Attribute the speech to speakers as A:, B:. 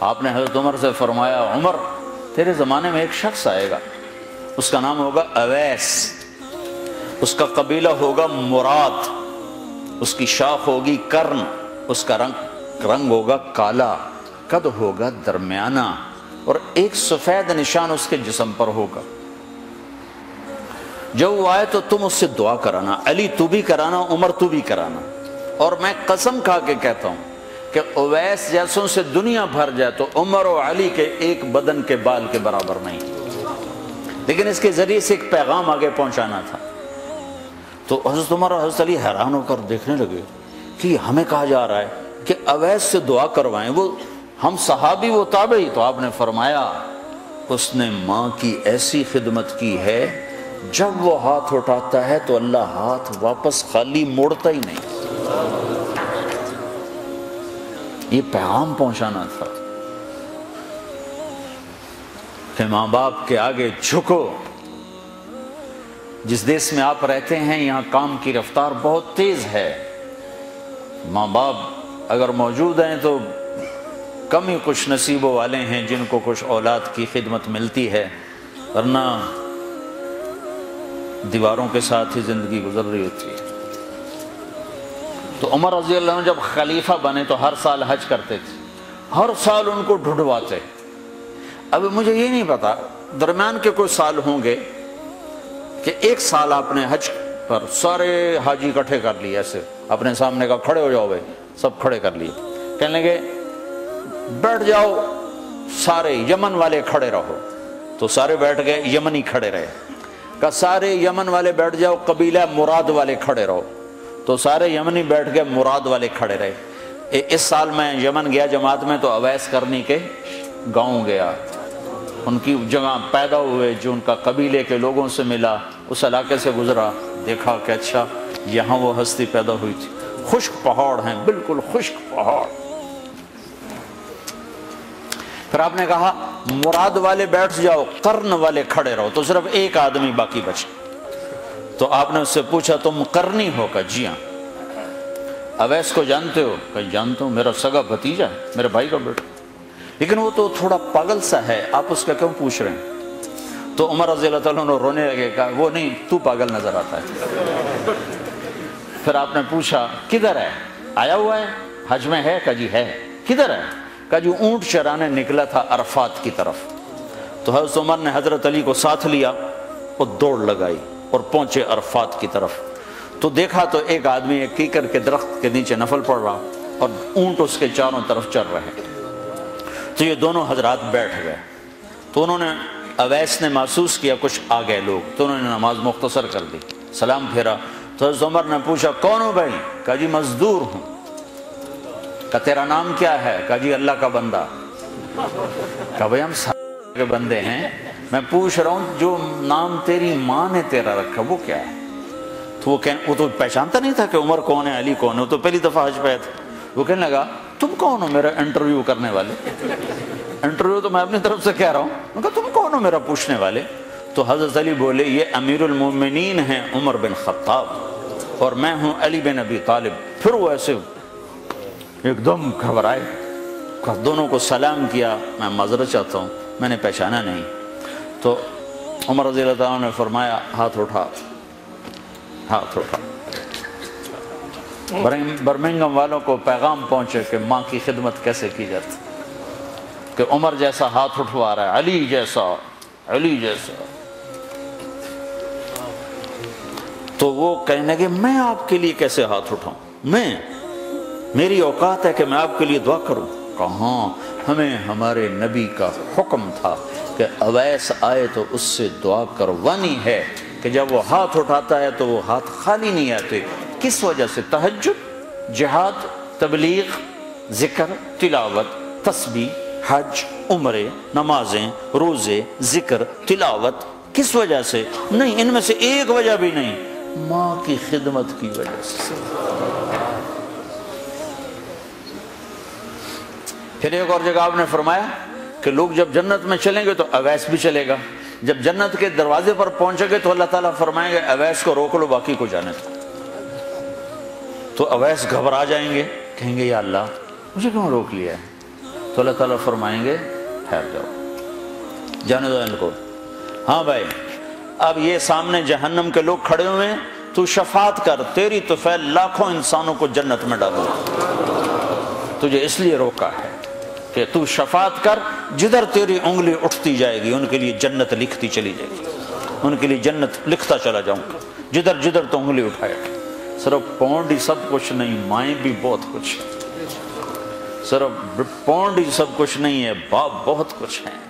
A: آپ نے حضرت عمر سے فرمایا عمر تیرے زمانے میں ایک شخص آئے گا، اس کا نام ہوگا اویس، اس کا قبیلہ ہوگا مراد، اس کی شاخ ہوگی کرن، اس کا رنگ ہوگا کالا، قد ہوگا درمیانہ، اور ایک سفید نشان اس کے جسم پر ہوگا۔ جب وہ آئے تو تم اس سے دعا کرانا، علی تو بھی کرانا، عمر تو بھی کرانا، اور میں قسم کھا کے کہتا ہوں کہ اویس جیسوں سے دنیا بھر جائے تو عمر و علی کے ایک بدن کے بال کے برابر نہیں، لیکن اس کے ذریعے سے ایک پیغام آگے پہنچانا تھا۔ تو حضرت عمر اور حضرت علی حیران ہو کر دیکھنے لگے کہ ہمیں کہا جا رہا ہے کہ اویس سے دعا کروائیں، وہ ہم صحابی وہ تابعی۔ تو آپ نے فرمایا اس نے ماں کی ایسی خدمت کی ہے، جب وہ ہاتھ اٹھاتا ہے تو اللہ ہاتھ واپس خالی موڑتا ہی نہیں۔ یہ پیغام پہنچانا تھا کہ ماں باپ کے آگے جھکو۔ جس دیش میں آپ رہتے ہیں یہاں کام کی رفتار بہت تیز ہے، ماں باپ اگر موجود ہیں تو کم ہی خوش نصیبوں والے ہیں جن کو کچھ اولاد کی خدمت ملتی ہے، ورنہ دیواروں کے ساتھ ہی زندگی گزر رہی ہوتی ہے۔ تو عمر رضی اللہ عنہ جب خلیفہ بنے تو ہر سال حج کرتے تھے، ہر سال ان کو ڈھونڈواتے۔ اب مجھے یہ نہیں پتا درمیان کے کوئی سال ہوں گے کہ ایک سال آپ نے حج پر سارے حاجی اکٹھے کر لیے، ایسے اپنے سامنے کا کھڑے ہو جاؤ بھائی، سب کھڑے کر لیے، کہنے لگے بیٹھ جاؤ سارے یمن والے کھڑے رہو، تو سارے بیٹھ گئے، یمنی کھڑے رہے، کہ سارے یمن والے بیٹھ جاؤ، قبیلہ مراد والے کھڑے رہو، تو سارے یمنی بیٹھ گئے، مراد والے کھڑے رہے۔ اس سال میں یمن گیا جماعت میں تو اویس کرنی کے گاؤں گیا، ان کی جگہ پیدا ہوئے، جو ان کا قبیلے کے لوگوں سے ملا، اس علاقے سے گزرا، دیکھا کہ اچھا یہاں وہ ہستی پیدا ہوئی تھی۔ خشک پہاڑ ہیں، بالکل خشک پہاڑ۔ پھر آپ نے کہا مراد والے بیٹھ جاؤ، قرن والے کھڑے رہو، تو صرف ایک آدمی باقی بچا۔ تو آپ نے اس سے پوچھا تم قرنی ہو؟ کہ جی ہاں۔ اویس کو جانتے ہو؟ کہ جانتا ہوں، میرا سگا بھتیجا ہے، میرے بھائی کا بیٹا، لیکن وہ تو تھوڑا پاگل سا ہے، آپ اس کا کیوں پوچھ رہے ہیں؟ تو عمر رضی اللہ تعالیٰ عنہ رونے لگے، کہا وہ نہیں، تو پاگل نظر آتا ہے۔ پھر آپ نے پوچھا کدھر ہے؟ آیا ہوا ہے حج میں؟ ہے؟ کہ جی ہے۔ کدھر ہے؟ کہ جو اونٹ چرانے نکلا تھا عرفات کی طرف۔ تو حضرت عمر نے حضرت علی کو ساتھ لیا اور دوڑ لگائی اور پہنچے عرفات کی طرف، تو دیکھا تو ایک آدمی ایک کیکر کے درخت کے نیچے نفل پڑ رہا اور اونٹ اس کے چاروں طرف چل رہے۔ تو یہ دونوں حضرات بیٹھ گئے، تو انہوں نے اویس نے محسوس کیا کچھ آ گئے لوگ، تو انہوں نے نماز مختصر کر دی، سلام پھیرا۔ تو حضرت عمر نے پوچھا کون ہو بھائی؟ کہا جی مزدور ہوں۔ کہا تیرا نام کیا ہے؟ کہا جی اللہ کا بندہ۔ کہا بھائی ہم سارے کے بندے ہیں، میں پوچھ رہا ہوں جو نام تیری ماں نے تیرا رکھا وہ کیا ہے؟ تو وہ تو پہچانتا نہیں تھا کہ عمر کون ہے، علی کون ہے، وہ تو پہلی دفعہ حج پہ آیا تھا۔ وہ کہنے لگا تم کون ہو میرا انٹرویو کرنے والے؟ انٹرویو تو میں اپنی طرف سے کہہ رہا ہوں۔ میں کہا تم کون ہو میرا پوچھنے والے؟ تو حضرت علی بولے یہ امیر المومنین ہیں عمر بن خطاب، اور میں ہوں علی بن ابی طالب۔ پھر وہ ایسے ایک دم گھبرائے، دونوں کو سلام کیا، میں معذرت چاہتا ہوں میں نے پہچانا نہیں۔ تو عمر رضی اللہ تعالیٰ نے فرمایا ہاتھ اٹھا، ہاتھ اٹھا۔ برمنگھم والوں کو پیغام پہنچے کہ ماں کی خدمت کیسے کی جاتی، کہ عمر جیسا ہاتھ اٹھوا رہا ہے، علی جیسا، علی جیسا۔ تو وہ کہنے لگے میں آپ کے لیے کیسے ہاتھ اٹھاؤں، میری اوقات ہے کہ میں آپ کے لیے دعا کروں؟ کہاں، ہمیں ہمارے نبی کا حکم تھا کہ اویس آئے تو اس سے دعا کروانی ہے، کہ جب وہ ہاتھ اٹھاتا ہے تو وہ ہاتھ خالی نہیں آتے۔ کس وجہ سے؟ تہجد، جہاد، تبلیغ، ذکر، تلاوت، تسبیح، حج، عمرے، نمازیں، روزے، ذکر، تلاوت۔ کس وجہ سے؟ نہیں، ان میں سے ایک وجہ بھی نہیں، ماں کی خدمت کی وجہ سے۔ پھر ایک اور جگہ آپ نے فرمایا کہ لوگ جب جنت میں چلیں گے تو اویس بھی چلے گا، جب جنت کے دروازے پر پہنچے گے تو اللہ تعالیٰ فرمائیں گے اویس کو روک لو، باقی کو جانے دو۔ تو اویس گھبرا جائیں گے، کہیں گے یا اللہ مجھے کیوں روک لیا ہے؟ تو اللہ تعالیٰ فرمائیں گے ٹھہر جاؤ، جانے دو ان کو۔ ہاں بھائی، اب یہ سامنے جہنم کے لوگ کھڑے ہوئے ہیں، تو شفاعت کر، تیری تو فعل لاکھوں انسانوں کو جنت میں ڈالو، تجھے اس لیے روکا ہے کہ تو شفاعت کر، جدھر تیری انگلی اٹھتی جائے گی ان کے لیے جنت لکھتی چلی جائے گی، ان کے لیے جنت لکھتا چلا جاؤں گا، جدھر جدھر تو انگلی اٹھائے۔ صرف پونڈ ہی سب کچھ نہیں، مائیں بھی بہت کچھ ہے، صرف پونڈ ہی سب کچھ نہیں ہے، باپ بہت کچھ ہے۔